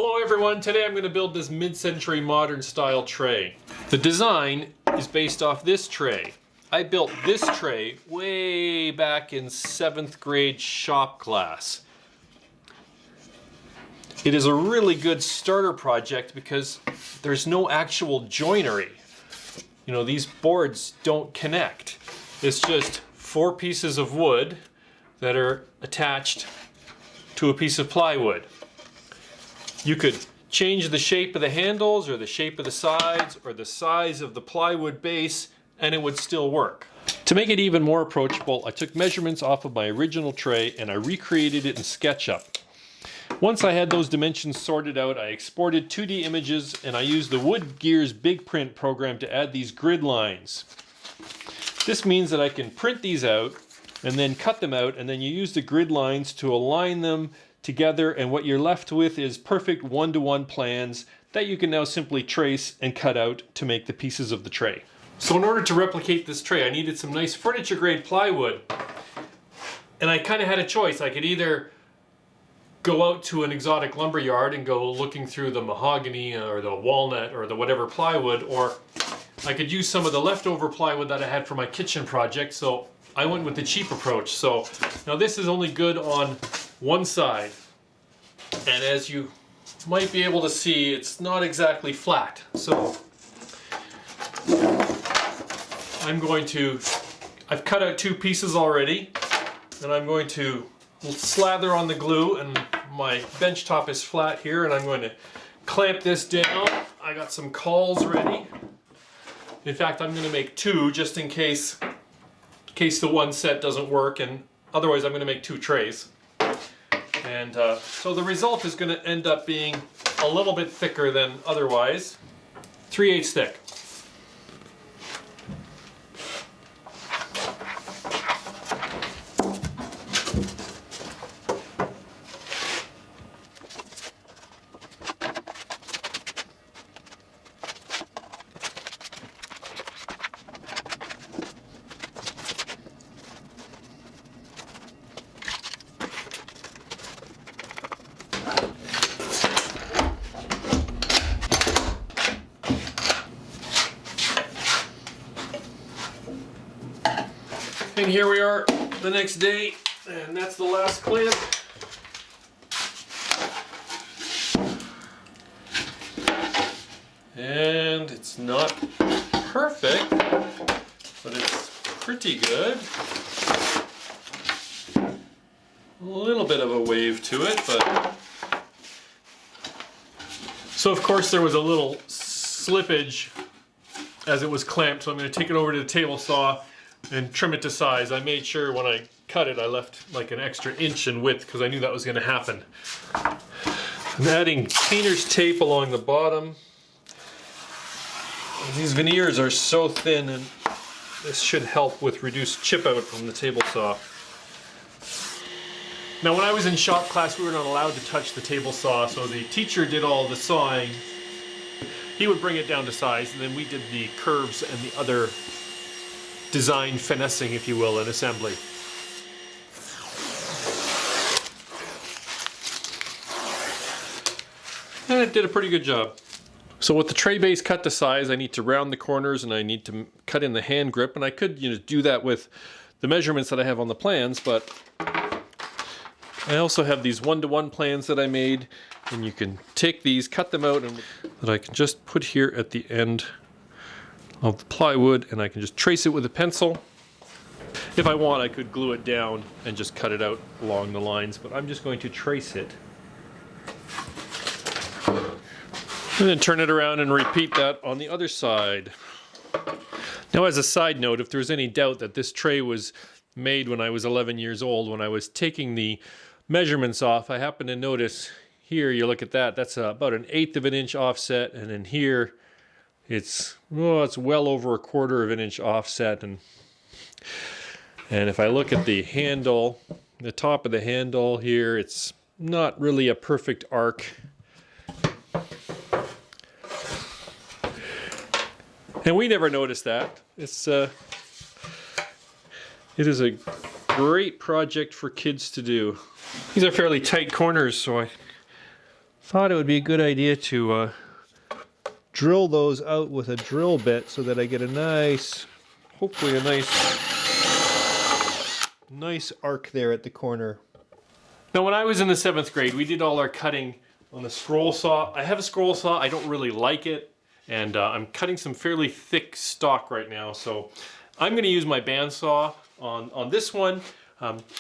Hello everyone, today I'm going to build this mid-century modern style tray. The design is based off this tray. I built this tray way back in 7th grade shop class. It is a really good starter project because there's no actual joinery. You know, these boards don't connect. It's just 4 pieces of wood that are attached to a piece of plywood. You could change the shape of the handles or the shape of the sides or the size of the plywood base and it would still work. To make it even more approachable, I took measurements off of my original tray and I recreated it in Sketchup. Once I had those dimensions sorted out, I exported 2D images and I used the Woodgear's Big Print program to add these grid lines. This means that I can print these out and then cut them out, and then you use the grid lines to align them together, and what you're left with is perfect one-to-one plans that you can now simply trace and cut out to make the pieces of the tray. So in order to replicate this tray, I needed some nice furniture grade plywood, and I kind of had a choice. I could either go out to an exotic lumber yard and go looking through the mahogany or the walnut or the whatever plywood, or I could use some of the leftover plywood that I had for my kitchen project. So I went with the cheap approach. So now this is only good on one side, and as you might be able to see, it's not exactly flat. So I've cut out 2 pieces already, and I'm going to slather on the glue, and my bench top is flat here, and I'm going to clamp this down. I got some cauls ready. In fact, I'm going to make 2 just in case the one set doesn't work, and otherwise I'm going to make 2 trays. And so the result is going to end up being a little bit thicker than otherwise. 3/8 thick. And here we are the next day, and that's the last clamp. And it's not perfect, but it's pretty good. A little bit of a wave to it, but... So of course there was a little slippage as it was clamped, so I'm going to take it over to the table saw and trim it to size. I made sure when I cut it I left like an extra inch in width because I knew that was going to happen. I'm adding painter's tape along the bottom. These veneers are so thin, and this should help with reduced chip out from the table saw. Now when I was in shop class we were not allowed to touch the table saw, so the teacher did all the sawing. He would bring it down to size, and then we did the curves and the other design finessing, if you will, in assembly. And it did a pretty good job. So with the tray base cut to size, I need to round the corners and I need to cut in the hand grip, and I could do that with the measurements that I have on the plans, but I also have these one-to-one plans that I made, and you can take these, cut them out, and that I can just put here at the end of the plywood, and I can just trace it with a pencil. If I want, I could glue it down and just cut it out along the lines, but I'm just going to trace it. And then turn it around and repeat that on the other side. Now, as a side note, if there's any doubt that this tray was made when I was 11 years old, when I was taking the measurements off, I happened to notice here, you look at that, that's about 1/8 of an inch offset, and in here it's well over 1/4 of an inch offset, and if I look at the handle, the top of the handle here, it's not really a perfect arc. And we never noticed that. It is a great project for kids to do. These are fairly tight corners, so I thought it would be a good idea to drill those out with a drill bit so that I get a nice, hopefully a nice arc there at the corner. Now when I was in the 7th grade, we did all our cutting on the scroll saw. I have a scroll saw, I don't really like it, and I'm cutting some fairly thick stock right now, so I'm going to use my bandsaw on this one.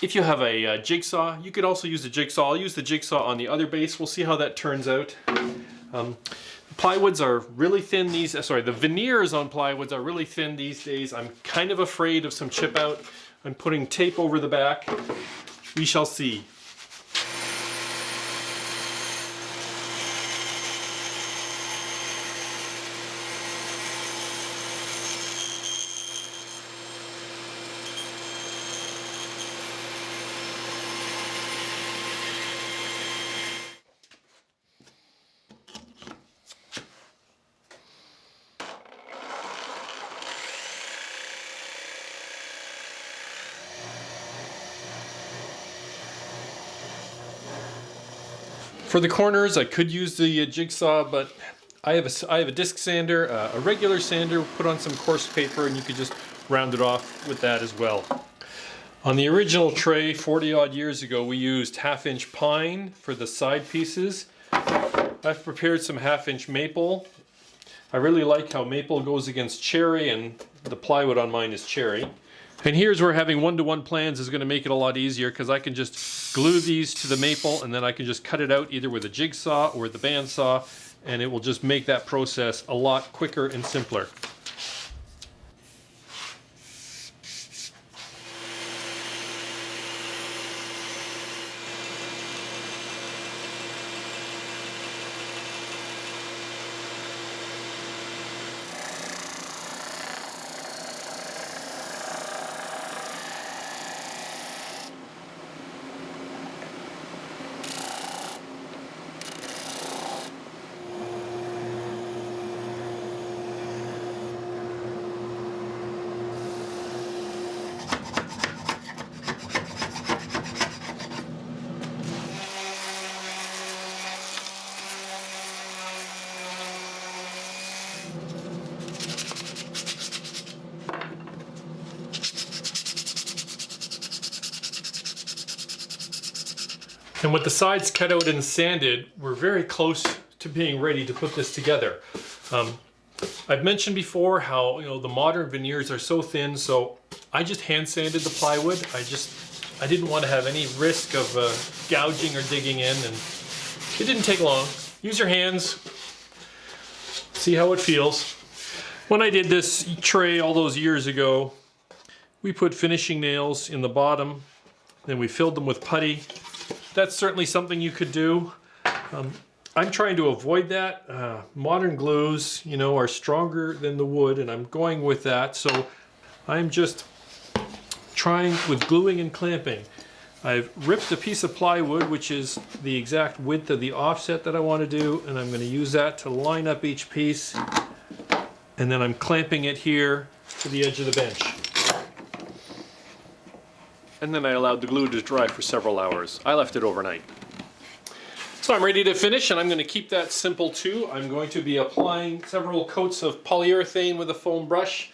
If you have a jigsaw, you could also use a jigsaw. I'll use the jigsaw on the other base. We'll see how that turns out. Plywoods are really thin the veneers on plywoods are really thin these days. I'm kind of afraid of some chip out. I'm putting tape over the back. We shall see. For the corners, I could use the jigsaw, but I have a disc sander, a regular sander, put on some coarse paper, and you could just round it off with that as well. On the original tray, 40 odd years ago, we used 1/2-inch pine for the side pieces. I've prepared some 1/2-inch maple. I really like how maple goes against cherry, and the plywood on mine is cherry. And here's where having 1-to-1 plans is going to make it a lot easier, because I can just glue these to the maple and then I can just cut it out either with a jigsaw or the bandsaw, and it will just make that process a lot quicker and simpler. And with the sides cut out and sanded, we're very close to being ready to put this together. I've mentioned before how the modern veneers are so thin, so I just hand sanded the plywood. I didn't want to have any risk of gouging or digging in, and it didn't take long. Use your hands, see how it feels. When I did this tray all those years ago, we put finishing nails in the bottom, then we filled them with putty. That's certainly something you could do. I'm trying to avoid that. Modern glues, are stronger than the wood, and I'm going with that. So I'm just trying with gluing and clamping. I've ripped a piece of plywood, which is the exact width of the offset that I want to do, and I'm going to use that to line up each piece. And then I'm clamping it here to the edge of the bench. And then I allowed the glue to dry for several hours. I left it overnight. So I'm ready to finish, and I'm going to keep that simple too. I'm going to be applying several coats of polyurethane with a foam brush.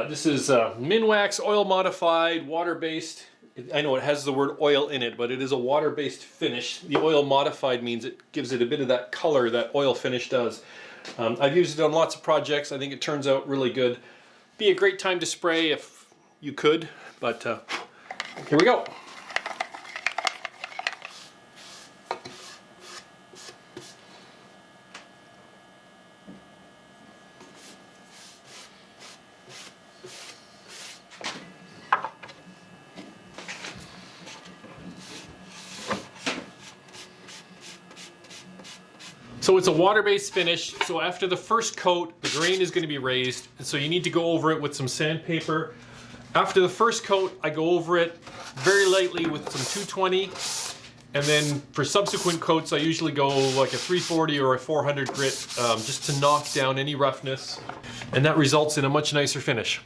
This is Minwax oil modified, water-based. I know it has the word oil in it, but it is a water-based finish. The oil modified means it gives it a bit of that color that oil finish does. I've used it on lots of projects. I think it turns out really good. Be a great time to spray if you could, but here we go. So it's a water-based finish, so after the first coat, the grain is going to be raised, and so you need to go over it with some sandpaper. After the first coat, I go over it very lightly with some 220, and then for subsequent coats, I usually go like a 340 or a 400 grit, just to knock down any roughness, and that results in a much nicer finish.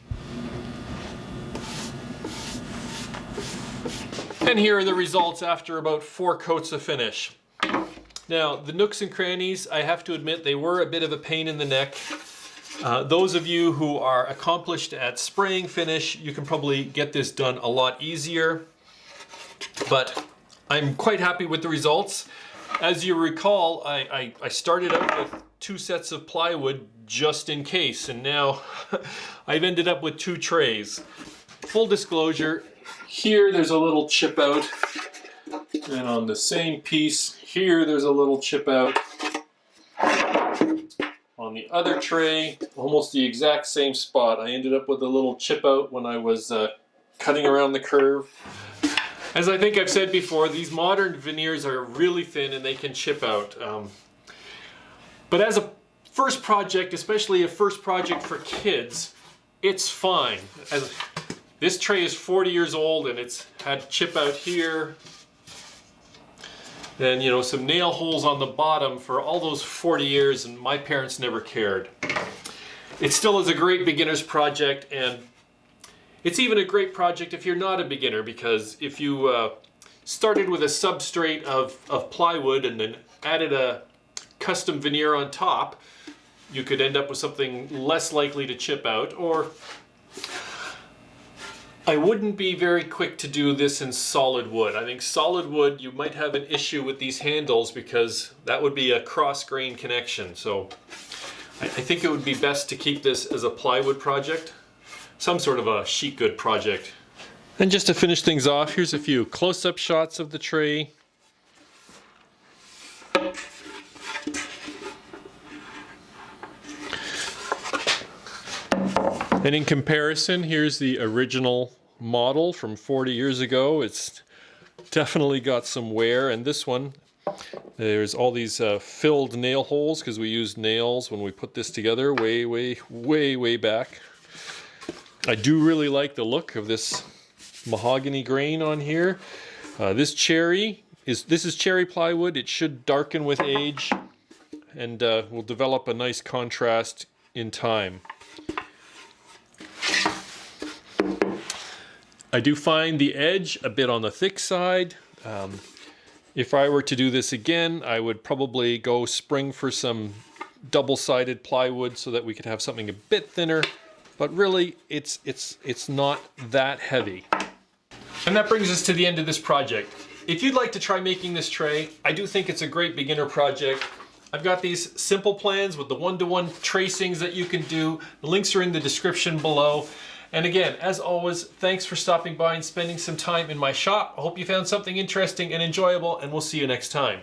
And here are the results after about 4 coats of finish. Now, the nooks and crannies, I have to admit, they were a bit of a pain in the neck. Those of you who are accomplished at spraying finish, you can probably get this done a lot easier. But I'm quite happy with the results. As you recall, I started out with 2 sets of plywood just in case, and now I've ended up with 2 trays. Full disclosure, here there's a little chip out, and on the same piece here there's a little chip out. On the other tray, almost the exact same spot, I ended up with a little chip out when I was cutting around the curve. As I think I've said before, these modern veneers are really thin and they can chip out. But as a first project, especially a first project for kids, it's fine. This tray is 40 years old and it's had chip out here. And, you know, some nail holes on the bottom for all those 40 years, and my parents never cared. It still is a great beginner's project, and it's even a great project if you're not a beginner, because if you started with a substrate of plywood and then added a custom veneer on top, you could end up with something less likely to chip out. Or I wouldn't be very quick to do this in solid wood. I think solid wood, you might have an issue with these handles because that would be a cross-grain connection. So I think it would be best to keep this as a plywood project, some sort of a sheet good project. And just to finish things off, here's a few close-up shots of the tray. And in comparison, here's the original model from 40 years ago. It's definitely got some wear, and this one, there's all these filled nail holes because we used nails when we put this together way back. I do really like the look of this mahogany grain on here. This is cherry plywood. It should darken with age and will develop a nice contrast in time. I do find the edge a bit on the thick side. If I were to do this again, I would probably go spring for some double-sided plywood so that we could have something a bit thinner, but really it's not that heavy. And that brings us to the end of this project. If you'd like to try making this tray, I do think it's a great beginner project. I've got these simple plans with the one-to-one tracings that you can do. The links are in the description below. And again, as always, thanks for stopping by and spending some time in my shop. I hope you found something interesting and enjoyable, and we'll see you next time.